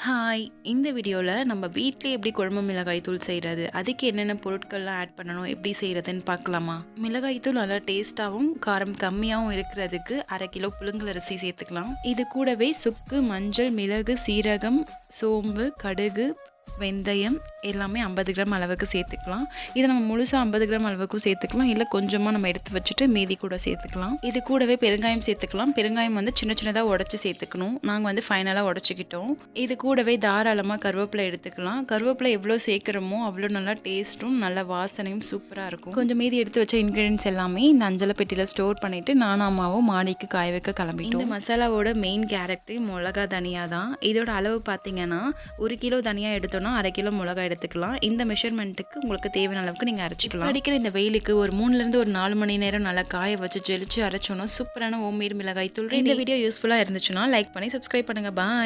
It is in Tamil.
ஹாய்! இந்த வீடியோவில் நம்ம வீட்டிலே எப்படி குழம்பு மிளகாய் தூள் செய்கிறது, அதுக்கு என்னென்ன பொருட்கள்லாம் ஆட் பண்ணணும், எப்படி செய்கிறதுன்னு பார்க்கலாமா? மிளகாய் தூள் நல்லா டேஸ்ட்டாகவும் காரம் கம்மியாகவும் இருக்கிறதுக்கு 1/2 கிலோ புழுங்கலரிசி சேர்த்துக்கலாம். இது கூடவே சுக்கு, மஞ்சள், மிளகு, சீரகம், சோம்பு, கடுகு, வெந்தயம் எல்லாமே 50 கிராம் அளவுக்கு சேர்த்துக்கலாம். இதை நம்ம முழுசாக 50 கிராம் அளவுக்கும் சேர்த்துக்கலாம், இல்லை கொஞ்சமாக நம்ம எடுத்து வச்சுட்டு மீதி கூட சேர்த்துக்கலாம். இது கூடவே பெருங்காயம் சேர்த்துக்கலாம். பெருங்காயம் வந்து சின்ன சின்னதாக உடச்சி சேர்த்துக்கணும். நாங்கள் வந்து ஃபைனலாக உடச்சிக்கிட்டோம். இது கூடவே தாராளமாக கருவேப்பிலை எடுத்துக்கலாம். கருவேப்பிலை எவ்வளோ சேர்க்குறோமோ அவ்வளோ நல்லா டேஸ்ட்டும் நல்ல வாசனையும் சூப்பராக இருக்கும். கொஞ்சம் மீதி எடுத்து வச்ச இன்க்ரீடியன்ஸ் எல்லாமே இந்த அஞ்சலை பெட்டியில் ஸ்டோர் பண்ணிவிட்டு நானும் அம்மாவும் மாடிக்கு காய வைக்க கிளம்பிட்டோம். இந்த மசாலாவோட மெயின் கேரக்டர் மிளகா தனியா தான். இதோட அளவு பார்த்தீங்கன்னா 1 கிலோ தனியா எடுத்தோம்னா 1/2 கிலோ மிளகாய் எடுத்துக்கலாம். இந்த மெஷர்மெண்ட்டுக்கு உங்களுக்கு தேவையான அளவுக்கு நீங்கள் அரைச்சிக்கலாம். அடிக்கிற இந்த வெயிலுக்கு ஒரு 3லேருந்து ஒரு 4 மணி நேரம் நல்லா காய வச்சு ஜெலிச்சு அரைச்சோன்னா சூப்பரான ஹோம்மேட் மிளகாய் தூள். இந்த வீடியோ யூஸ்ஃபுல்லாக இருந்துச்சுன்னா லைக் பண்ணி சப்ஸ்கிரைப் பண்ணுங்கள். பாய்.